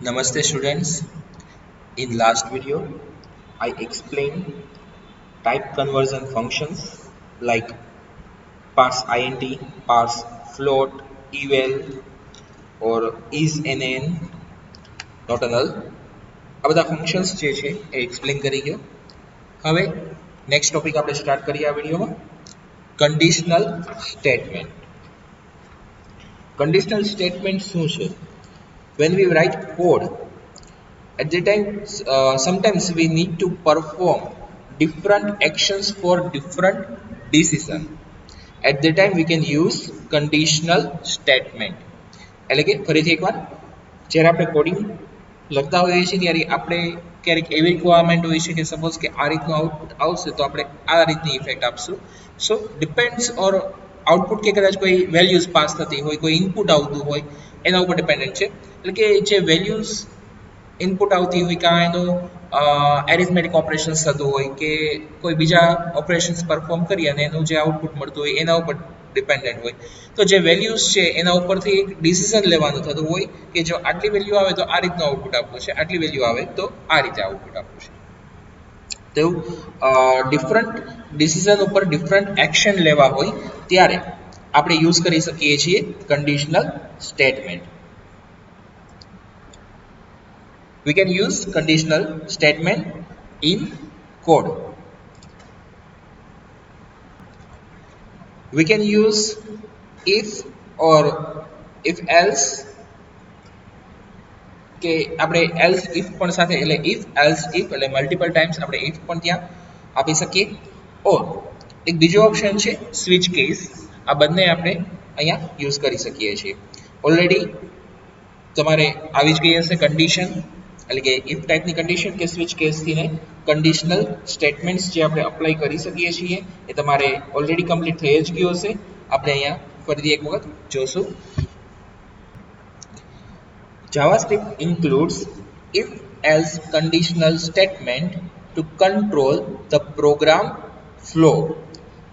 Namaste students. In last video, I explained type conversion functions like parse int, parse float, eval or is nn, not a null. આ બધા functions જે છે એ explain કરી ગયો. હવે next topic આપણે start કરીએ આ વિડીયોમાં. Conditional statement. કંડિશનલ સ્ટેટમેન્ટ શું છે? When we write code, at the time sometimes we need to perform different actions for different decision. At the time we can use conditional statement. એટલે કે ફરીથી એકવાર જ્યારે આપણે કોડિંગ લખતા હોઈએ છીએ ત્યારે આપણે ક્યારેક એવી રિક્વાયરમેન્ટ હોય છે કે સપોઝ કે આ રીતનું આઉટપુટ આવશે તો આપણે આ રીતની ઇફેક્ટ આપશું. સો ડિપેન્ડ્સ ઓર આઉટપુટ કે કદાચ કોઈ વેલ્યુઝ પાસ થતી હોય, કોઈ ઇનપુટ આવતું હોય, એના ઉપર ડિપેન્ડન્ટ છે. એટલે કે જે વેલ્યુઝ ઇનપુટ આવતી હોય કાં એનું એરિથમેટિક ઓપરેશન્સ થતું હોય કે કોઈ બીજા ઓપરેશન્સ પરફોર્મ કરી અને એનું જે આઉટપુટ મળતું હોય એના ઉપર ડિપેન્ડન્ટ હોય. તો જે વેલ્યુઝ છે એના ઉપરથી એક ડિસિઝન લેવાનું થતું હોય કે જો આટલી વેલ્યુ આવે તો આ રીતનું આઉટપુટ આપવું છે, આટલી વેલ્યુ આવે તો આ રીતે આઉટપુટ આપવું છે. તેવું ડિફરન્ટ ડિસિઝન ઉપર ડિફરન્ટ એક્શન લેવા હોય ત્યારે આપણે યુઝ કરી શકીએ છીએ conditional statement. We can use conditional statement in code. We can use if or if else કે આપણે else if પણ સાથે એટલે if else if એટલે મલ્ટિપલ ટાઈમ્સ આપણે if પણ ત્યાં આપી શકીએ. ઓર એક બીજો ઓપ્શન છે સ્વિચ કેસ. આ બંને આપણે અહીંયા યુઝ કરી શકીએ છીએ. ઓલરેડી તમારે આવી જ ગઈ હશે કન્ડિશન, એટલે કે ઇફ ટાઈપની કન્ડિશન કે સ્વિચ કેસથી ને કન્ડિશનલ સ્ટેટમેન્ટ્સ જે આપણે અપ્લાય કરી શકીએ છીએ એ તમારે ઓલરેડી કમ્પ્લીટ થઈ જ ગયું હશે. આપણે અહીંયા ફરીથી એક વખત જોશું. JavaScript includes if else conditional statement to control the program flow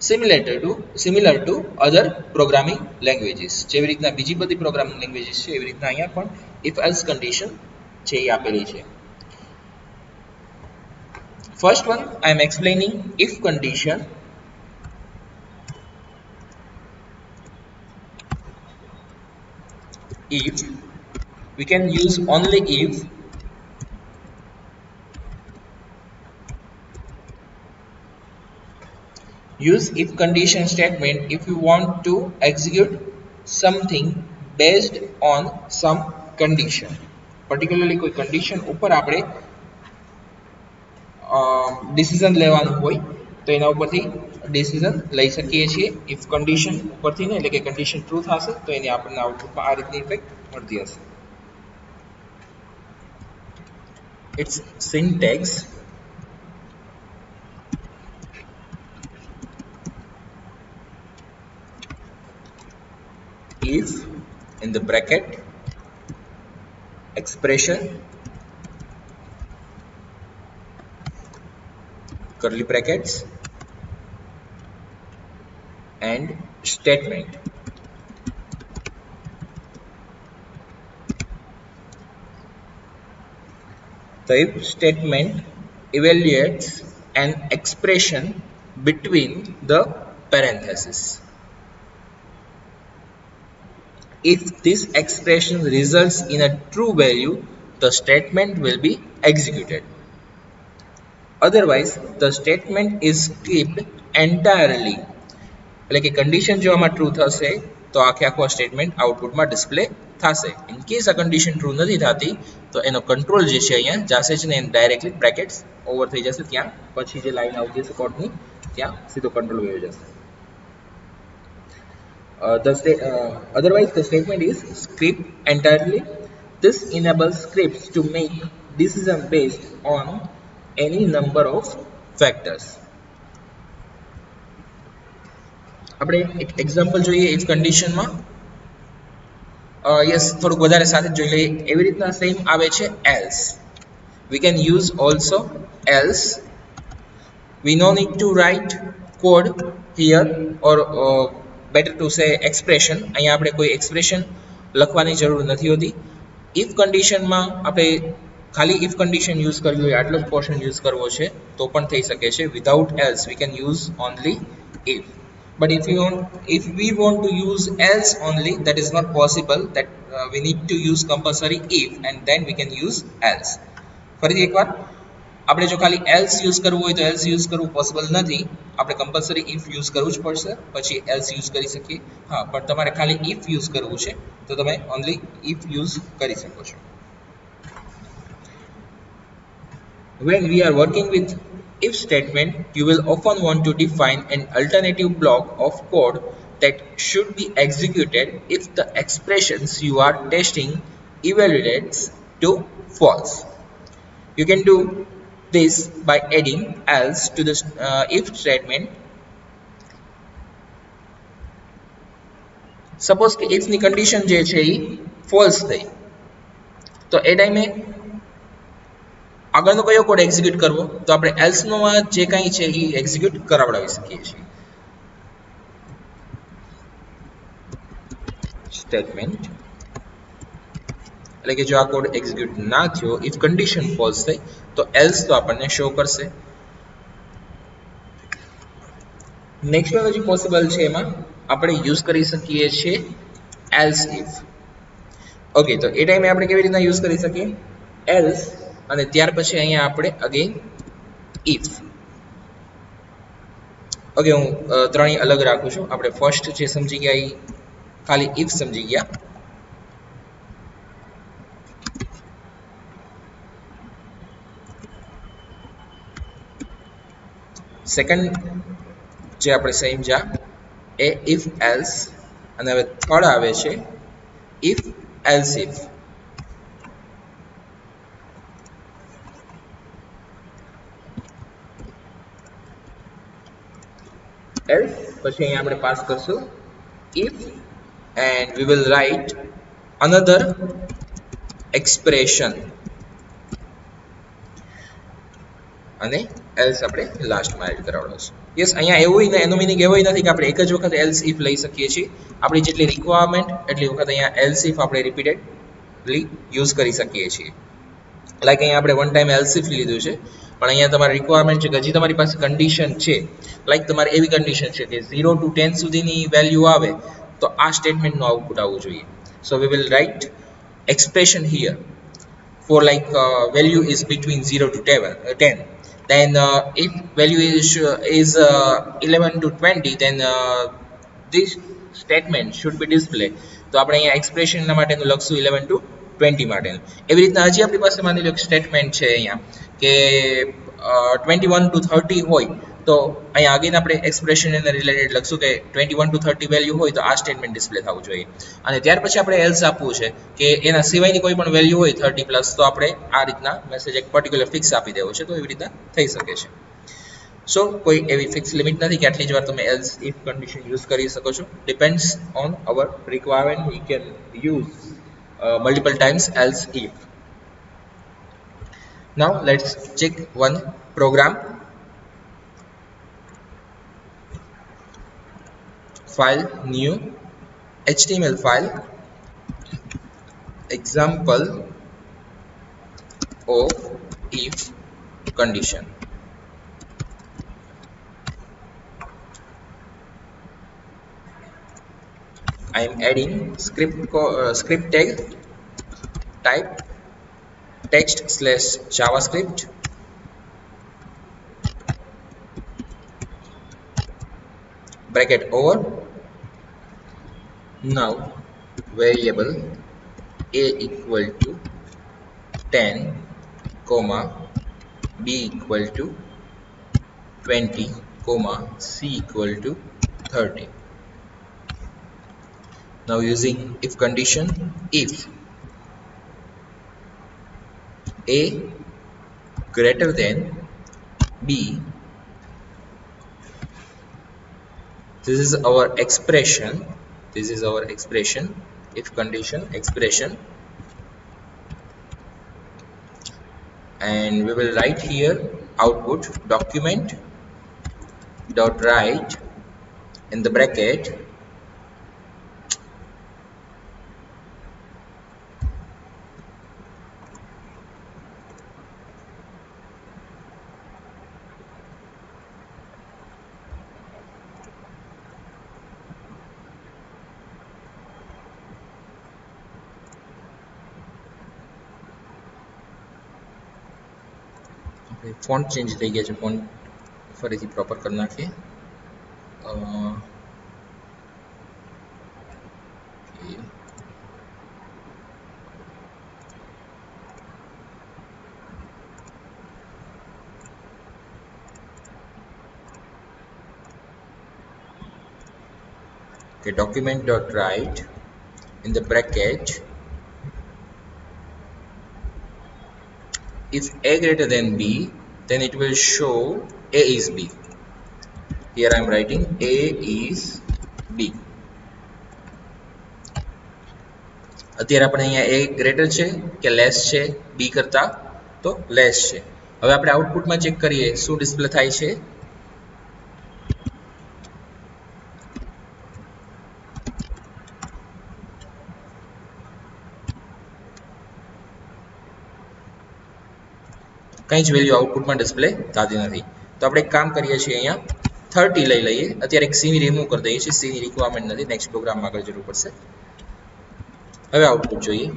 similar to other programming languages. જેવી રીતના બીજી બધી પ્રોગ્રામિંગ લેંગ્વેજીસ છે એવી રીતના અહીંયા પણ if else condition છે એ આપેલી છે. First one I am explaining if condition. If we can use only if use if condition statement if you want to execute something based on some condition. Particularly કોઈ condition ઉપર આપણે decision લેવાનું હોય તો એના ઉપરથી ડિસિઝન લઈ શકીએ છીએ. ઇફ કન્ડિશન ઉપરથી ને એટલે કે કન્ડિશન ટ્રુ થશે તો એની આપણને આઉટપુટમાં આ રીતની ઇફેક્ટ મળતી હશે. It's syntax if in the bracket expression curly brackets and statement. The if statement evaluates an expression between the parentheses. If this expression results in a true value, the statement will be executed. Otherwise, the statement is skipped entirely. એટલે કે condition જો આમાં true થશે તો આખે આખો statement આઉટપુટમાં display થશે. ઇન કેસ આ કન્ડિશન ટ્રુ નથી થતી તો એનો કંટ્રોલ જે છે અહીંયા જશે જ ને ડાયરેક્ટલી બ્રેકેટ્સ ઓવર થઈ જશે. ત્યાં પછી જે લાઈન આવતી હશે કોડની ત્યાં સીધો કંટ્રોલ વયો જશે. Otherwise the statement is skipped entirely. This enables scripts to make decision based on any number of factors. આપણે એક એક્ઝામ્પલ જોઈએ ઇફ કન્ડિશનમાં. યસ થોડુંક વધારે સાથે જોઈ લઈએ. એવી રીતના સેમ આવે છે else. We can use also else. We no need to write code here or better to say expression. અહીંયા આપણે કોઈ એક્સપ્રેશન લખવાની જરૂર નથી હોતી. ઇફ કન્ડિશનમાં આપણે ખાલી ઇફ કન્ડિશન યુઝ કરવી હોય આટલો જ પોર્શન યુઝ કરવો છે તો પણ થઈ શકે છે. Without else V can use only if. But if we want to use else only, that is not possible. That we need to use compulsory if and then we can use else. ફરીથી એકવાર આપણે જો ખાલી else use કરવું હોય તો else use કરવું possible નથી. આપણે કમ્પલસરી if યુઝ કરવું જ પડશે, પછી else યુઝ કરી શકીએ. હા, પણ તમારે ખાલી if યુઝ કરવું છે તો તમે ઓનલી if યુઝ કરી શકો છો. When we are working with if statement, you will often want to define an alternative block of code that should be executed if the expressions you are testing evaluates to false. You can do this by adding else to the if statement. Suppose કે if ની condition જે છે એ false થઈ તો એ ટાઈમે આગળનો કયો code execute કરવો, તો આપણે એલ્સ નો જે કંઈ છે એ એક્ઝિક્યુટ કરાવડાવી શકીએ છીએ. સ્ટેટમેન્ટ એટલે કે જો આ કોડ એક્ઝિક્યુટ ના થયો, ઇફ કન્ડિશન ફોલ્સ થઈ તો એલ્સ તો આપણને શો કરશે. નેક્સ્ટ વન હજી પોસિબલ છે, એમાં આપણે યુઝ કરી શકીએ છીએ એલ્સ ઇફ. ઓકે, તો એ ટાઈમે આપણે કેવી રીતના યુઝ કરી શકીએ એલ્સ, અને ત્યાર પછી અહીંયા આપણે અગેન ઇફ. ઓકે, હું ત્રણેય અલગ રાખું છું. આપણે ફર્સ્ટ જે સમજી ગયા એ ખાલી ઇફ સમજી ગયા. સેકન્ડ જે આપણે સમજ્યા એ ઇફ એલ્સ, અને હવે થર્ડ આવે છે ઇફ એલ્સ ઇફ. એલ્સ પછી અહીંયા આપણે પાસ કરશું if and we will write another expression, અને એલ્સ આપણે લાસ્ટમાં એડ કરાવડાવશું. યસ, અહીંયા એવું એનો મીનિંગ એવો નથી કે આપણે એક જ વખત એલ્સ ઇફ લઈ શકીએ છીએ. આપણી જેટલી રિક્વાયરમેન્ટ એટલી વખત અહીંયા એલ્સ ઇફ આપણે રિપીટેડલી યુઝ કરી શકીએ છીએ. લાઈક અહીંયા આપણે વન ટાઈમ એલ્સ ઇફ લીધું છે, પણ અહીંયા તમારી રિક્વાયરમેન્ટ છે કે હજી તમારી પાસે કન્ડિશન છે, લાઈક તમારે એવી કન્ડિશન છે કે 0 to 10 સુધીની વેલ્યુ આવે તો આ સ્ટેટમેન્ટનું આઉટપુટ આવવું જોઈએ. So we will write expression here for like value is between 0 to 10. Then if value is 11 to 20, then this statement should be displayed. તો આપણે અહીંયા એક્સપ્રેશનના માટેનું લખશું 11 to 20 માટેનું. એવી રીતના હજી આપણી પાસે માની લો એક સ્ટેટમેન્ટ છે અહીંયા કે 21 to 30 હોય, તો અહીંયા અગેન આપણે એક્સપ્રેશન એને રિલેટેડ લખશું કે 21 to 30 વેલ્યુ હોય તો આ સ્ટેટમેન્ટ ડિસ્પ્લે થવું જોઈએ. અને ત્યાર પછી આપણે એલ્સ આપવું છે કે એના સિવાયની કોઈ પણ વેલ્યુ હોય 30 પ્લસ, તો આપણે આ રીતના મેસેજ એક પર્ટિક્યુલર ફિક્સ આપી દેવો છે. તો એવી રીતના થઈ શકે છે. સો કોઈ એવી ફિક્સ લિમિટ નથી કે આટલી જ વાર તમે એલ્સ ઇફ કન્ડિશન યુઝ કરી શકો છો. Depends on our requirement, we can use multiple times else if. Now let's check one program. File, new, HTML file, example of if condition. I am adding script tag, type text/javascript, bracket over. Now variable a equal to 10 comma b equal to 20 comma c equal to 30. Now using if condition, if a greater than b, this is our expression, if condition expression, and we will write here output document dot write in the bracket font change થઈ ગયા છે, font ફરીથી proper કરી નાખીએ. Okay, document dot write in the bracket, if a greater than b, then it will show a is b. Here I am writing a is b. અત્યારે આપણે અહીંયા a greater છે કે લેસ છે b કરતા? તો લેસ છે. હવે આપણે આઉટપુટમાં ચેક કરીએ શું ડિસ્પ્લે થાય છે. કંઈ જ વેલ્યુ આઉટપુટમાં ડિસ્પ્લે થતી નથી. તો આપણે એક કામ કરીએ છીએ, અહીંયા 30 લઈ લઈએ. અત્યારે એક સીની રિમૂવ કરી દઈએ છીએ, સીની રિક્વાયરમેન્ટ નથી, નેક્સ્ટ પ્રોગ્રામમાં આગળ જરૂર પડશે. હવે આઉટપુટ જોઈએ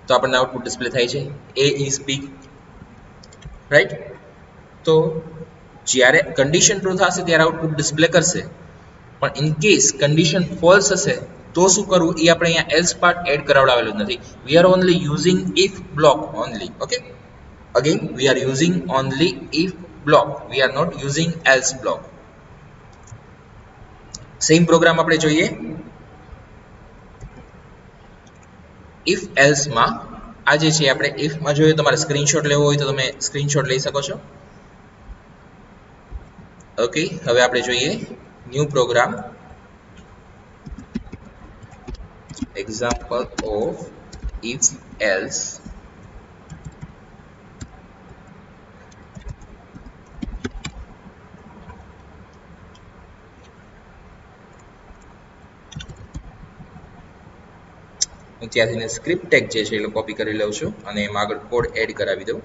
તો આપણને આઉટપુટ ડિસ્પ્લે થાય છે a ઇઝ બિગ, રાઈટ. તો જ્યારે કન્ડિશન ટ્રુ થશે ત્યારે આઉટપુટ ડિસ્પ્લે કરશે, પણ ઇન કેસ કન્ડિશન ફોલ્સ હશે તો શું કરવું એ આપણે અહીંયા એલ્સ પાર્ટ એડ કરાવડાવેલું નથી. We are only using if block only. Okay, again we are using only if block, we are not using else block. Same program આપણે જોઈએ. if else માં આ જે છે આપણે if માં જોઈએ. તમારે સ્ક્રીનશોટ લેવો હોય તો તમે સ્ક્રીનશોટ લઈ શકો છો. ઓકે, હવે આપણે જોઈએ new program, example of if else. હું ત્યાંથી સ્ક્રિપ્ટ ટેગ જે છે એ કોપી કરી લઉં છું અને એમાં આગળ કોડ એડ કરાવી દઉં.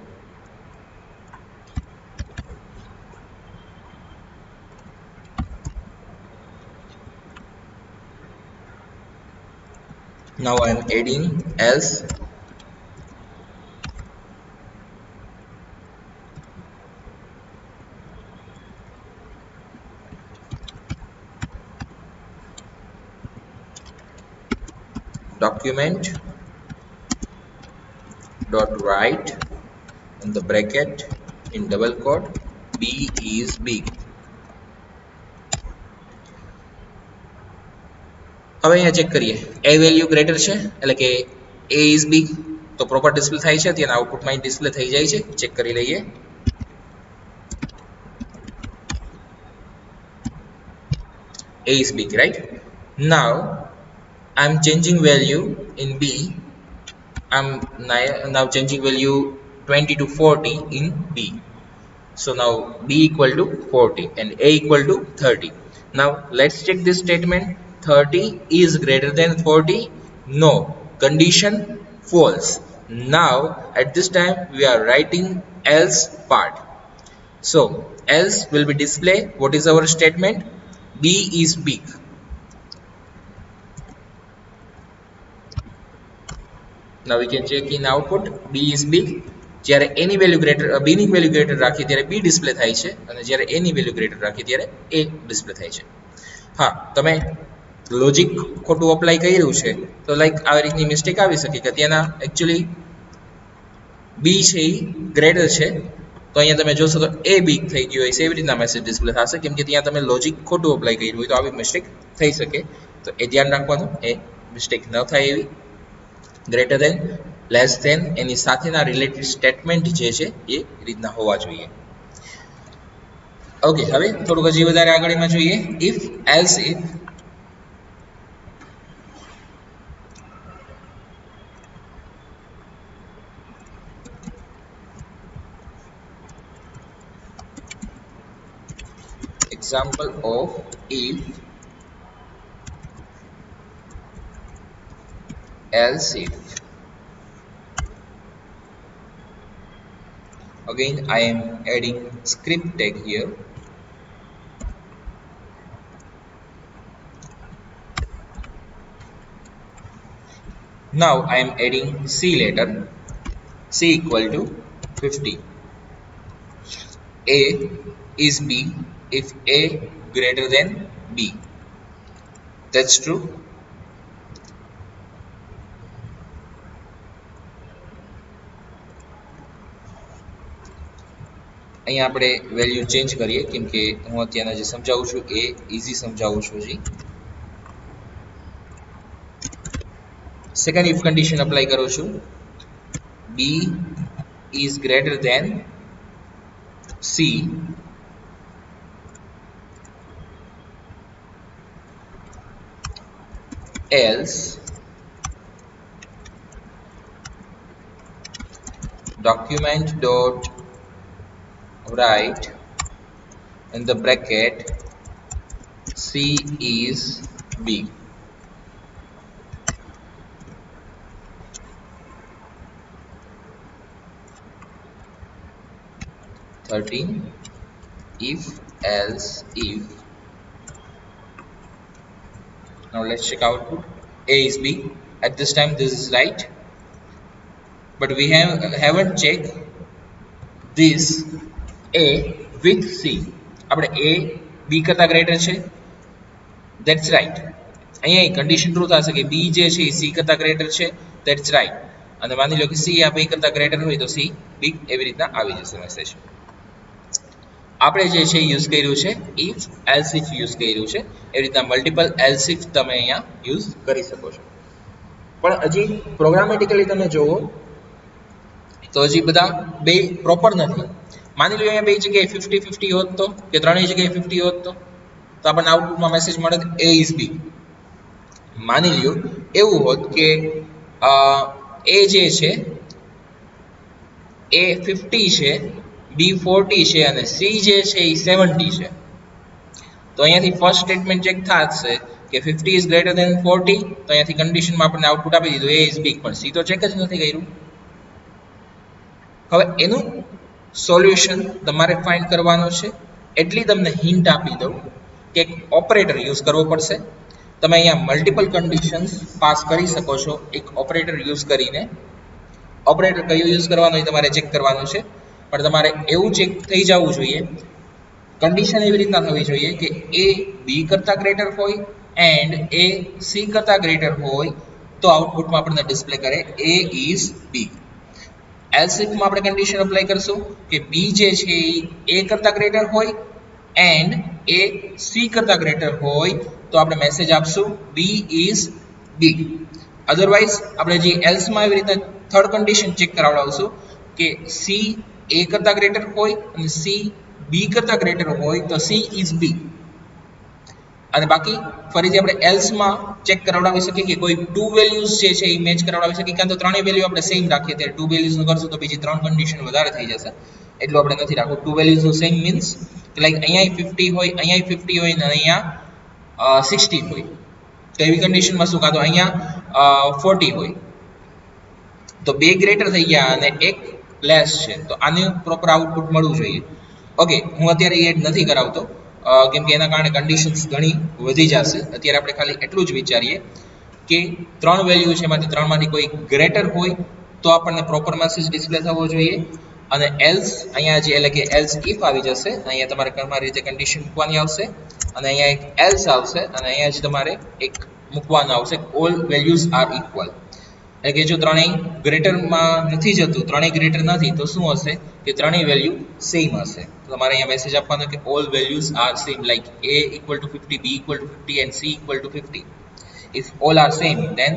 Now I am adding else. Document dot write in the bracket in double quote b is big. હવે અહીંયા ચેક કરીએ, a વેલ્યુ ગ્રેટર છે એટલે કે a is big તો પ્રોપર ડિસ્પ્લે થાય છે, તેના આઉટપુટમાં ડિસ્પ્લે થઈ જાય છે. ચેક કરી લઈએ. a is big, right? Now I am changing value in b. I'm now changing value 20 to 40 in b. So now b equal to 40 and a equal to 30. Now let's check this statement. 30 is greater than 40. No, condition false. Now at this time we are writing else part. So else will be display what is our statement, b is big. Now we can check in output b is big. જ્યારે a ની value greater b ની value greater રાખી ત્યારે b display થાય છે અને જ્યારે a ની value greater રાખી ત્યારે a ડિસ્પ્લે થાય છે. હા, તમે લોજિક ખોટું અપ્લાય કર્યું છે તો લાઈક આવી રીતની મિસ્ટેક આવી શકે કે ત્યાંના એકચ્યુઅલી b છે એ ગ્રેટર છે તો અહીંયા તમે જોશો તો a બિગ થઈ ગયો હોય છે, એવી રીતના મેસેજ ડિસ્પ્લે થશે કેમ કે ત્યાં તમે લોજિક ખોટું અપ્લાય કર્યું હોય તો આવી મિસ્ટેક થઈ શકે. તો એ ધ્યાન રાખવાનું, એ મિસ્ટેક ન થાય એવી. ગ્રેટર ધેન, લેસ ધેન એની સાથેના રિલેટેડ સ્ટેટમેન્ટ જે છે એ રીતના હોવા જોઈએ. ઓકે, હવે થોડુંક હજી વધારે આગળમાં જોઈએ. If else if. Example of if else if. Again I am adding script tag here. Now I am adding C letter, C equal to 50. A is B if A greater than B. That's true. અહીંયા આપણે value change કરીએ કેમ કે હું અત્યારે જે સમજાવું છું એ ઈઝી સમજાવું છું જી. સેકન્ડ ઇફ કન્ડિશન અપ્લાય કરું છું. B is greater than C else document dot write in the bracket C is B. If else if. Now let's check output. A is B. At this time this is right, but we haven't checked this A with C. આપણે A B કરતા greater છે. That's right. અહીંયા condition true થશે કે B જે છે એ C કરતા greater છે. That's right. અને માની લો કે C આ B કરતા ગ્રેટર હોય તો C B એવી રીતના આવી જશે મેસેજ. આપણે જે છે યુઝ કર્યું છે ઇફ એલ્સ ઇફ યુઝ કર્યું છે. એવી રીતના મલ્ટિપલ એલ્સ ઇફ તમે અહીંયા યુઝ કરી શકો છો. પણ હજી પ્રોગ્રામેટિકલી તમે જુઓ તો હજી બધા બે પ્રોપર નથી. માની લો અહીંયા બે જગ્યાએ 50-50 હોત તો કે ત્રણેય જગ્યાએ 50 હોત તો આપણને આઉટપુટમાં મેસેજ મળે A is B. માની લ્યો એવું હોત કે A જે છે A 50 છે, B 40 છે અને C જે છે એ 70 છે. તો અહીંયાથી ફર્સ્ટ સ્ટેટમેન્ટ ચેક થશે કે 50 is greater than 40. તો અહીંયાથી કન્ડિશનમાં આપણને આઉટપુટ આપી દીધું A is B, પણ C તો ચેક જ નથી કર્યું. હવે એનું સોલ્યુશન તમારે ફાઇન્ડ કરવાનો છે. એટલી તમને હિન્ટ આપી દઉં કે એક ઓપરેટર યુઝ કરવો પડશે. તમે અહીંયા મલ્ટિપલ કન્ડિશન્સ પાસ કરી શકો છો એક ઓપરેટર યુઝ કરીને. ઓપરેટર કયું યુઝ કરવાનું એ તમારે ચેક કરવાનું છે, પણ તમારે એવું ચેક થઈ જવું જોઈએ, કન્ડિશન એવી રીતના થવી જોઈએ કે A B કરતા ગ્રેટર હોય એન્ડ A C કરતા ગ્રેટર હોય તો આઉટપુટમાં આપણને ડિસ્પ્લે કરે A is B. એલ્સ ઇફમાં આપણે કન્ડિશન અપ્લાય કરશું કે B જે છે એ A કરતા ગ્રેટર હોય એન્ડ A C કરતા ગ્રેટર હોય તો આપણે મેસેજ આપશું B is B. અધરવાઇઝ આપણે જે એલ્સમાં એવી રીતે થર્ડ કન્ડિશન ચેક કરાવડાવશું કે C A કરતા ગ્રેટર હોય અને C B કરતા ગ્રેટર હોય તો C is B. અને બાકી ફરીથી આપણે એલ્સમાં ચેક કરાવડાવી શકીએ કે કોઈ ટુ વેલ્યુઝ જે છે એ મેચ કરાવડાવી શકીએ, કારણ તો ત્રણેય વેલ્યુ આપણે સેમ રાખીએ. ત્યારે ટુ વેલ્યુઝનું કરશું તો બીજી ત્રણ કન્ડિશન વધારે થઈ જશે, એટલું આપણે નથી રાખવું. ટુ વેલ્યુઝનું સેમ મીન્સ કે લાઈક અહીંયા 50 હોય, અહીંયા 50 હોય અને અહીંયા 60 હોય. તો એવી કન્ડિશનમાં શું, કાં તો અહીંયા 40 હોય તો બે ગ્રેટર થઈ ગયા અને એક લેસ છે, તો આનું પ્રોપર આઉટપુટ મળવું જોઈએ. ઓકે, હું અત્યારે એડ નથી કરાવતો કેમ કે એના કારણે કન્ડિશન્સ ઘણી વધી જશે. અત્યારે આપણે ખાલી એટલું જ વિચારીએ કે ત્રણ વેલ્યુ છે એમાંથી ત્રણમાંથી કોઈ ગ્રેટર હોય તો આપણને પ્રોપર મેસેજ ડિસ્પ્લે થવો જોઈએ. અને એલ્સ અહીંયા જે એટલે કે એલ્સ ઇફ આવી જશે, અહીંયા તમારે તમારી રીતે કન્ડિશન મૂકવાની આવશે અને અહીંયા એક એલ્સ આવશે અને અહીંયા જ તમારે એક મૂકવાનું આવશે ઓલ વેલ્યુઝ આર ઇક્વલ. એટલે કે જો ત્રણેય ગ્રેટરમાં નથી જતું, ત્રણેય ગ્રેટર નથી તો શું હશે કે ત્રણેય વેલ્યુ સેમ હશે. તો તમારે અહીંયા મેસેજ આપવાનો કે all values are same, like A equal to 50, B equal to 50 and C equal to 50. If all are same then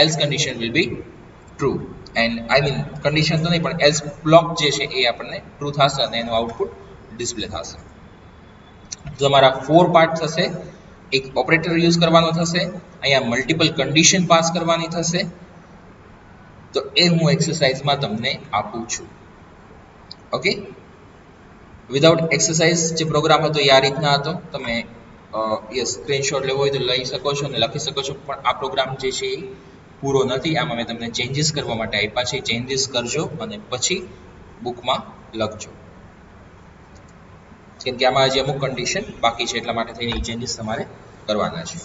else condition will be true, and I mean condition તો નહીં પણ else block જે છે એ આપણને true થશે અને એનું output display થશે. તો તમારા 4 પાર્ટ થશે. એક ઓપરેટર યુઝ કરવાનો થશે, અહીંયા મલ્ટિપલ કન્ડિશન પાસ કરવાની થશે. તો એ હું એક્સરસાઇઝમાં તમને આપું છું. ઓકે, વિધાઉટ એક્સરસાઇઝ જે પ્રોગ્રામ હતો એ આ રીતના હતો. તમે સ્ક્રીનશોટ લેવો હોય તો લઈ શકો છો અને લખી શકો છો, પણ આ પ્રોગ્રામ જે છે એ પૂરો નથી. આમાં મેં તમને ચેન્જીસ કરવા માટે આપ્યા છે. ચેન્જીસ કરજો અને પછી બુકમાં લખજો, કેમ કે આમાં હજી અમુક કન્ડિશન બાકી છે એટલા માટે થઈને ચેન્જીસ તમારે કરવાના છે.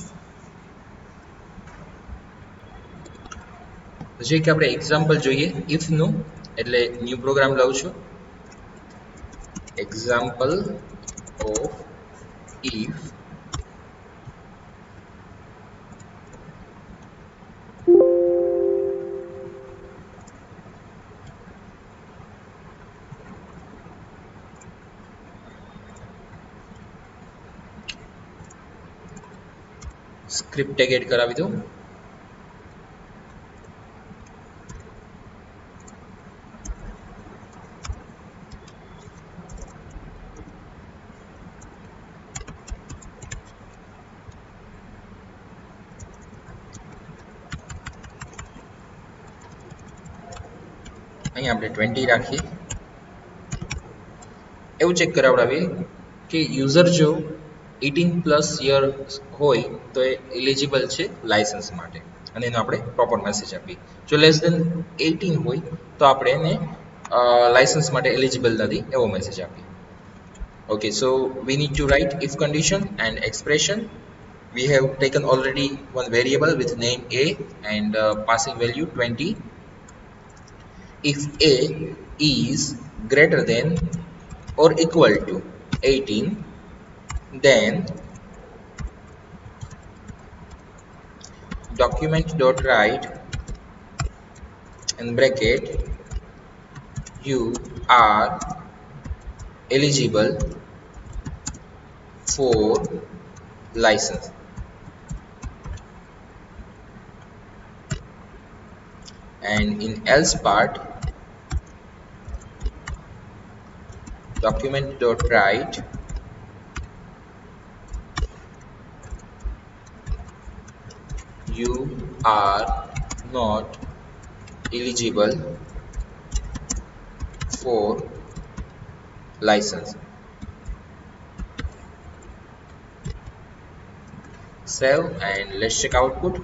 પછી કે આપણે એક્ઝામ્પલ જોઈએ ઇફનું, એટલે ન્યૂ પ્રોગ્રામ લઉં છું. example of if script tag add કરાવી દો. અહીંયા આપણે 20 રાખીએ. એવું ચેક કરાવડાવીએ કે યુઝર જો 18+ યર હોય તો એ એલિજિબલ છે લાયસન્સ માટે અને એનો આપણે પ્રોપર મેસેજ આપીએ. જો લેસ ધેન 18 હોય તો આપણે એને લાયસન્સ માટે એલિજિબલ નથી એવો મેસેજ આપીએ. Okay, so we need to write if condition and expression. We have taken already one variable with name a and passing value 20. If a is greater than or equal to 18, then document dot write in bracket you are eligible for license. And in else part, document dot write you are not eligible for license. Save and let's check output.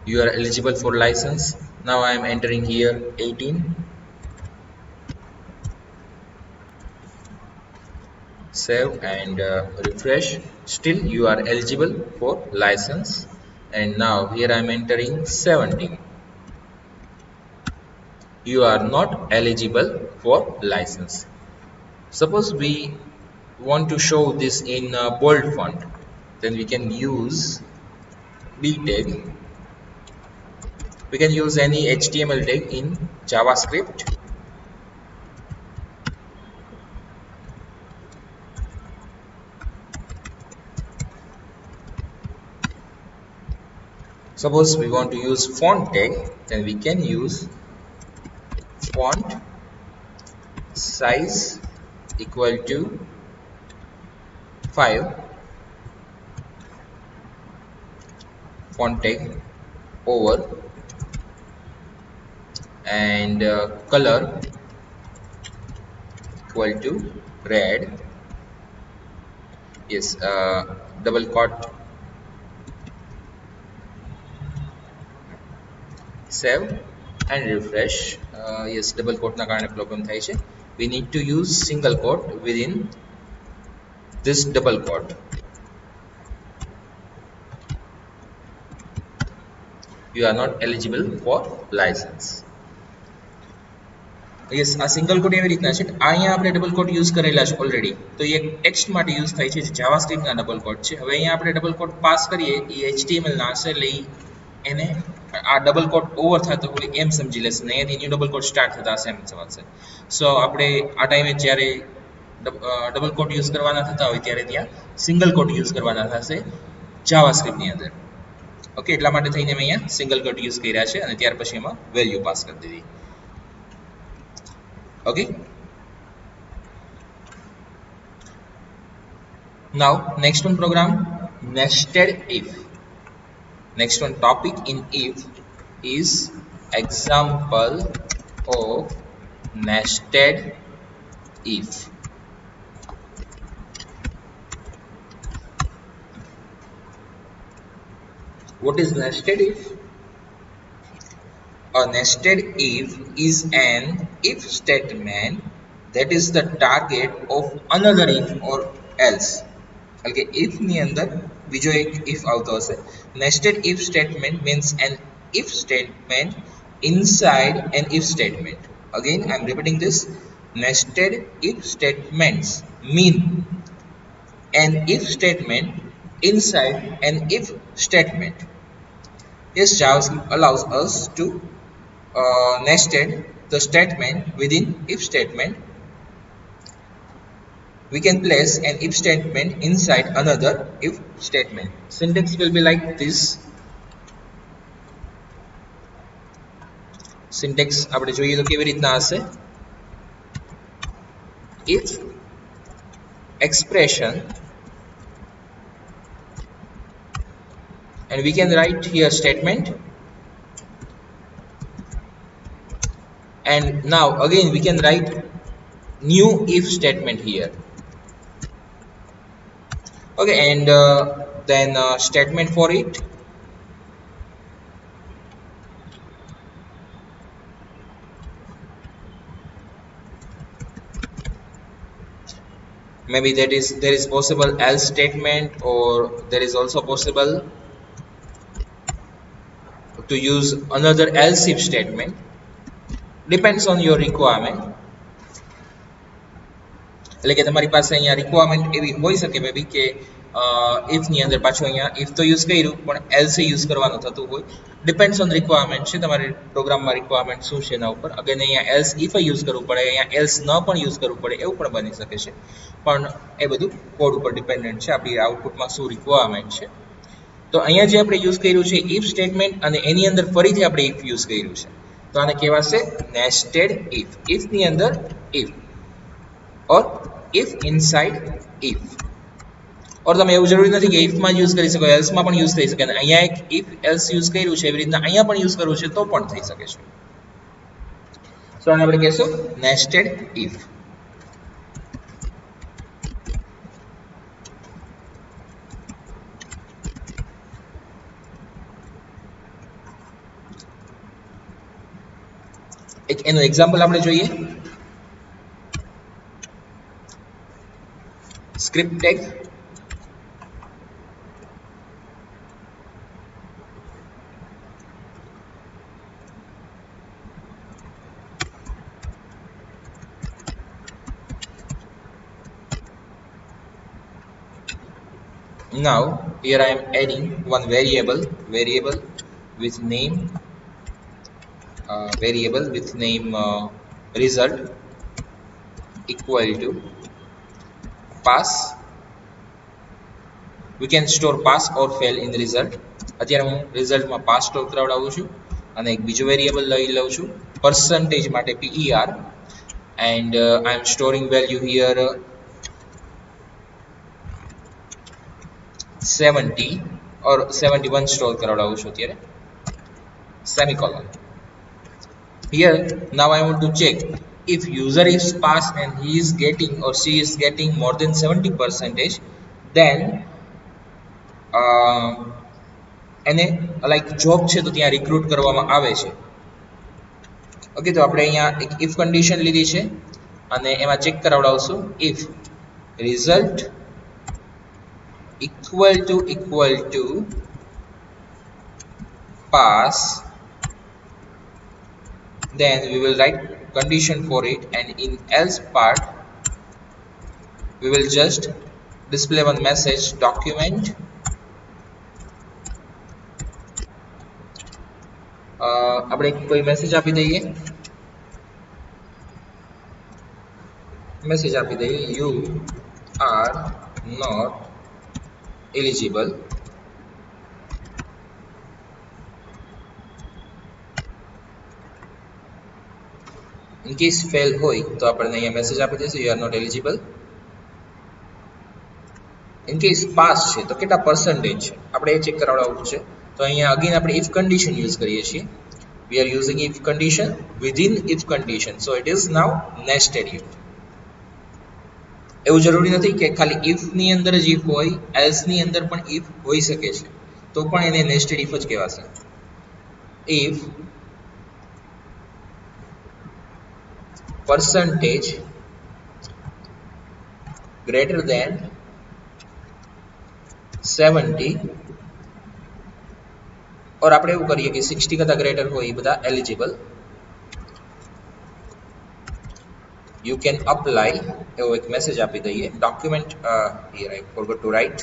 You are eligible for license. Now I am entering here 18. Save and refresh. Still you are eligible for license. And now here I am entering 17. You are not eligible for license. Suppose we want to show this in bold font, then we can use b tag. We can use any HTML tag in JavaScript. Suppose we want to use font tag, then we can use font size equal to 5, font tag over, and color equal to red. Yes, double quote. Save and refresh. Yes, double quote na karane problem થાય છે. We need to use single quote within this double quote. You are not eligible for license. Yes, આ single કોટ એવી રીતના છે. અહીંયા આપણે double કોટ use કરેલા છે ઓલરેડી, તો એ ટેક્સ્ટ માટે યુઝ થાય છે, જાવાસ્ક્રિપ્ટના ડબલ કોટ છે. હવે અહીંયા આપણે ડબલ કોટ પાસ કરીએ એ HTML ના હશે, એટલે એને આ ડબલ કોટ ઓવર થતો હોય એમ સમજી લેશે ને અહીંયાથી ન્યૂ ડબલ કોટ સ્ટાર્ટ થતા હશે એમ સમજશે. સો આપણે આ ટાઈમે જ્યારે ડબલ કોટ યુઝ કરવાના થતા હોય ત્યારે ત્યાં સિંગલ કોટ યુઝ કરવાના થશે જાવાસ્ક્રિપ્ટની અંદર. ઓકે, એટલા માટે થઈને મેં અહીંયા સિંગલ કોટ યુઝ કર્યા છે અને ત્યાર પછી એમાં વેલ્યુ પાસ કરી દીધી. Okay, now next one program, nested if. Next one topic in if is example of nested if. What is nested if? A nested if is an if statement that is the target of another if or else. Okay, if ની અંદર બીજો એક if આવતો હશે. Nested if statement means an if statement inside an if statement. Again, I am repeating this. Nested if statements mean an if statement inside an if statement. Yes, JavaScript allows us to nested the statement within if statement. We can place an if statement inside another if statement. Syntax will be like this. Syntax આપણે જોઈએ તો કેવી રીતના હશે. If expression, and we can write here statement, and now again we can write new if statement here. Okay, and then statement for it. Maybe there is possible else statement, or there is also possible to use another else if statement. Depends on your requirement. એટલે કે તમારી પાસે અહીંયા requirement એવી હોઈ શકે મે બી કે if ની અંદર પાછો અહીંયા if તો યુઝ કર્યું પણ else યુઝ કરવાનું થતું હોય. ડિપેન્ડ્સ ઓન રિક્વાયરમેન્ટ છે તમારી પ્રોગ્રામમાં રિક્વાયરમેન્ટ શું છે એના ઉપર. અગેન અહીંયા else if યુઝ કરવું પડે, અહીંયા else ન પણ યુઝ કરવું પડે, એવું પણ બની શકે છે. પણ એ બધું કોડ ઉપર ડિપેન્ડન્ટ છે, આપણી આઉટપુટમાં શું રિક્વાયરમેન્ટ છે. તો અહીંયા જે આપણે યુઝ કર્યું છે if સ્ટેટમેન્ટ, અને એની અંદર ફરીથી આપણે if યુઝ કર્યું છે, તો આને કહેવાશે nested if. if ની અંદર if, or if inside if. और તમે એવું જરૂરી નથી કે if માં યુઝ કરી શકો, else માં પણ યુઝ થઈ શકે. અને અહીંયા એક if else યુઝ કર્યું છે, એવી રીતના અહીંયા પણ યુઝ કરવું છે તો પણ થઈ શકે છે. સો આને આપણે કહેશું nested if. એક એનું એક્ઝામ્પલ આપણે જોઈએ. Script tag. Now here I am adding one variable with name result equal to pass. We can store pass or fail in result. અત્યારે હું result માં pass સ્ટોર કરાવડાવું છું, અને એક બીજો વેરીએબલ લઈ લઉં છું percentage માટે per, and I am storing value here 70 or 71 store કરાવડાવું છું અત્યારે, semicolon. Here now I want to check if user is pass and he is getting or she is getting more than 70%, then એને like job છે તો ત્યાં recruit કરવામાં આવે છે. Okay, તો આપણે અહીંયા એક if કન્ડિશન લીધી છે અને એમાં check કરાવડાવશું if result equal to pass, then we will write condition for it, and in else part we will just display one message document આપણે કોઈ મેસેજ આપી દઈએ, you are not eligible in case fail હોય તો આપણે અહીંયા message આપી દઈશું you are not eligible. in case pass છે તો કેટલા percentage છે આપણે એ ચેક કરાવડાવવું છે. તો અહીંયા અગેન આપણે if condition યુઝ કરીએ છીએ. we are using if condition within if condition, so it is now nested if. એવું જરૂરી નથી કે ખાલી if ની અંદર જ if હોય, else ની અંદર પણ if હોઈ શકે છે, તો પણ એને nested if જ કહેવાશે. if percentage greater than 70 और આપણે એવું કરીએ કે 60 કરતા ગ્રેટર હોય એ બધા એલિજિબલ you can apply એવો એક મેસેજ આપી દઈએ document here I forgot to write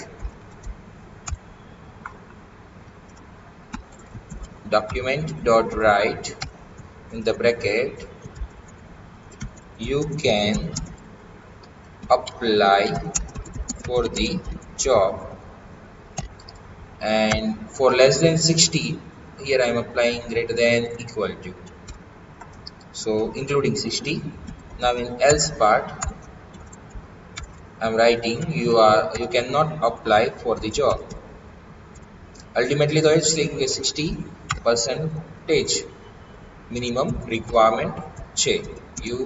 document dot write in the bracket you can apply for the job and for less than 60 here I am applying greater than equal to so including 60 now in else part I am writing you cannot apply for the job ultimately though it's saying 60% minimum requirement che you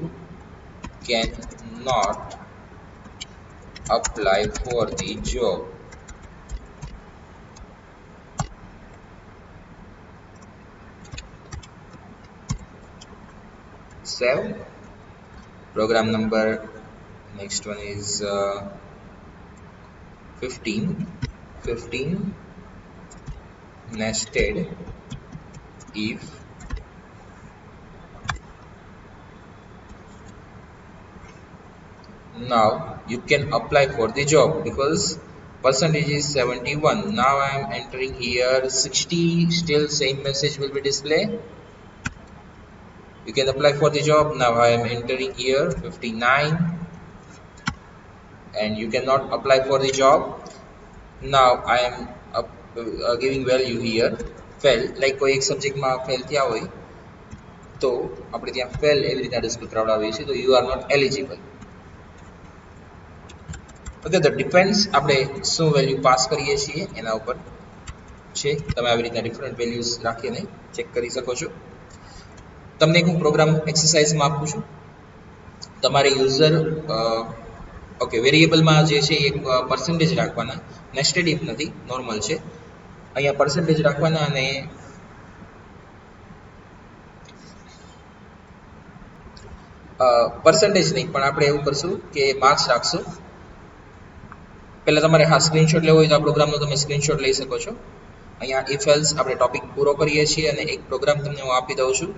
cannot apply for the job save program number next one is 15 nested if now you can apply for the job because percentage is 71 now I am entering here 60 still same message will be displayed you can apply for the job now I am entering here 59 and you cannot apply for the job now I am giving value here fail like કોઈ એક સબ્જેક્ટમાં fail થયા હોય તો આપણે ત્યાં fail એવી રીતના display કરાવડાવીએ છીએ તો you are not eligible okay તો ડિપેન્ડ્સ આપણે શું વેલ્યુ પાસ કરીએ છીએ એના ઉપર છે તમે આવી રીતના ડિફરન્ટ વેલ્યુઝ રાખીને ચેક કરી શકો છો તમને એક હું પ્રોગ્રામ એક્સરસાઇઝમાં આપું છું તમારે યુઝર ઓકે વેરિયેબલમાં જે છે એક પર્સન્ટેજ રાખવાના નેસ્ટેડ ઇફ નથી નોર્મલ છે અહીંયા પર્સન્ટેજ રાખવાના અને પર્સન્ટેજ નહીં પણ આપણે એવું કરશું કે માર્ક્સ રાખશું પહેલા તમારે હા સ્ક્રીનશોટ લેવો હોય તો આ પ્રોગ્રામનો તમે સ્ક્રીનશોટ લઈ શકો છો અહીંયા ઇફ એલ્સ આપણે ટોપિક પૂરો કરીએ છીએ અને એક પ્રોગ્રામ તમને હું આપી દઉં છું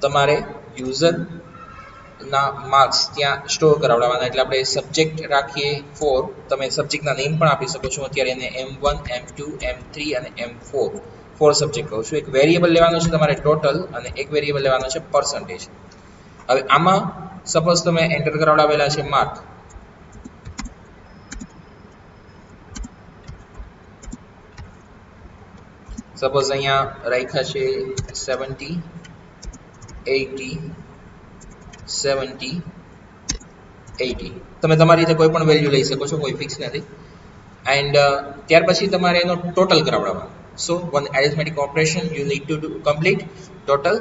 તમારે યુઝરના માર્ક્સ ત્યાં સ્ટોર કરાવડાવવાના એટલે આપણે સબ્જેક્ટ રાખીએ 4 તમે સબ્જેક્ટના નેમ પણ આપી શકો છો અત્યારે એને M1 M2 M3 અને M4 4 સબ્જેક્ટ કહું છું એક વેરિયેબલ લેવાનો છે તમારે ટોટલ અને એક વેરિયેબલ લેવાનો છે પર્સન્ટેજ હવે આમાં સપોઝ તમે એન્ટર કરાવડાવેલા છે માર્ક સપોઝ અહીંયા રાખ્યા છે 70 80 70 80 તમે તમારી રીતે કોઈ પણ વેલ્યુ લઈ શકો છો કોઈ ફિક્સ નથી એન્ડ ત્યાર પછી તમારે એનો total કરાવડાવવાનો so one arithmetic operation you need to do complete total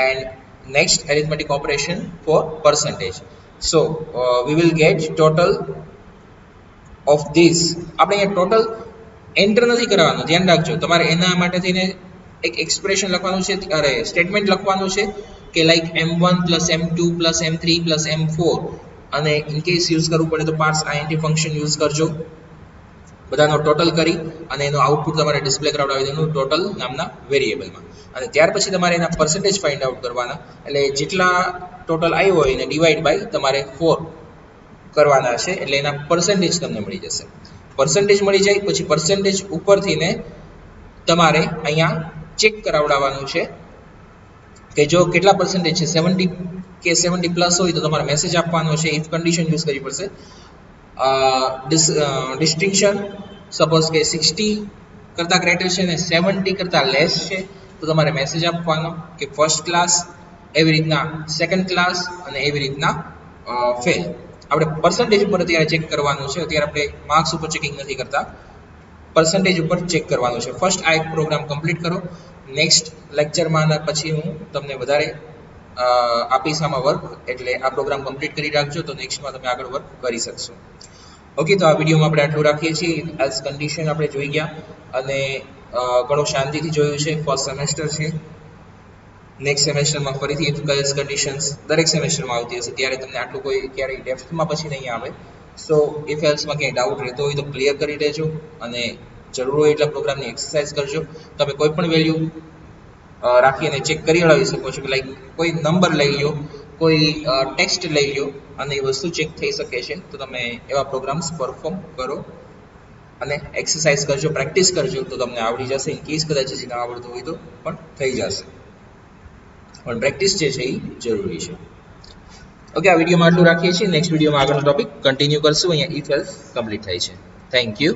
and next arithmetic operation for percentage so we will get total of this આપણે અહીંયા ટોટલ એન્ટર નથી કરવાનું ધ્યાન રાખજો તમારે એના માટે થઈને એક એક્સપ્રેશન લખવાનું છે અરે સ્ટેટમેન્ટ લખવાનું છે કે like m1 m2 m3 m4 અને ઇન કેસ યુઝ કરવું પડે તો પાર્સ int ફંક્શન યુઝ કરજો બધાનો ટોટલ કરી અને એનો આઉટપુટ તમારે ડિસ્પ્લે કરાવડાવી દેવાનું ટોટલ નામના વેરિયેબલમાં અને ત્યાર પછી તમારે એના પર્સન્ટેજ ફાઇન્ડ આઉટ કરવાના એટલે જેટલા ટોટલ આવ્યો હોય એને ડિવાઈડ બાય તમારે 4 કરવાના છે એટલે એના પર્સન્ટેજ તમને મળી જશે પર્સન્ટેજ મળી જાય પછી પર્સન્ટેજ ઉપરથી ને તમારે અહીંયા ચેક કરાવડાવવાનું છે કે જો કેટલા પર્સન્ટેજ છે 70 કે 70 પ્લસ હોય તો તમારે મેસેજ આપવાનો છે ઇફ કન્ડિશન યુઝ કરવી પડશે ડિસ્ટિંક્શન સપોઝ કે 60 કરતા ગ્રેટર છે ને 70 કરતા લેસ છે તો તમારે મેસેજ આપવાનો કે ફર્સ્ટ ક્લાસ એવી રીતના સેકન્ડ ક્લાસ અને એવી રીતના ફેલ આપણે પર્સન્ટેજ ઉપર અત્યારે ચેક કરવાનું છે અત્યારે આપણે માર્ક્સ ઉપર ચેકિંગ નથી કરતા પર્સન્ટેજ ઉપર ચેક કરવાનું છે ફર્સ્ટ આ એક પ્રોગ્રામ કમ્પ્લીટ કરો નેક્સ્ટ લેક્ચરમાં પછી હું તમને વધારે આપીશ આમાં વર્ક એટલે આ પ્રોગ્રામ કમ્પ્લીટ કરી રાખજો તો નેક્સ્ટમાં તમે આગળ વર્ક કરી શકશો ઓકે તો આ વિડીયોમાં આપણે આટલું રાખીએ છીએ એલ્સ કન્ડિશન આપણે જોઈ ગયા અને ઘણું શાંતિથી જોયું છે ફર્સ્ટ સેમેસ્ટર છે નેક્સ્ટ સેમેસ્ટરમાં ફરીથી ઇફ કલ્સ કન્ડિશન્સ દરેક સેમેસ્ટરમાં આવતી હશે, ત્યારે તમને આટલું કોઈ ક્યારેય ડેપ્થમાં પછી નહીં આવે. સો ઇફ એલ્સમાં ક્યાંય ડાઉટ રહેતો હોય તો ક્લિયર કરી લેજો, અને જરૂર હોય એટલા પ્રોગ્રામની એક્સરસાઇઝ કરજો. તમે કોઈ પણ વેલ્યુ રાખી અને ચેક કરી લઈ શકો છો, લાઈક કોઈ નંબર લઈ લો, કોઈ ટેક્સ્ટ લઈ લો અને એ વસ્તુ ચેક થઈ શકે છે, તો તમે એવા પ્રોગ્રામ્સ પરફોર્મ કરો અને એક્સરસાઇઝ કરજો, પ્રેક્ટિસ કરજો, તો તમને આવડી જશે. ઇન કેસ કદાચ હજી ના આવડતું હોય તો પણ થઈ જશે, પણ પ્રેક્ટિસ જે છે એ જરૂરી છે. ઓકે, આ વિડીયોમાં આટલું રાખીએ છીએ. નેક્સ્ટ વિડીયોમાં આગળનો ટોપિક કન્ટિન્યુ કરશું. અહીંયા ઇફ એલ્સ કમ્પ્લીટ થાય છે. Thank you.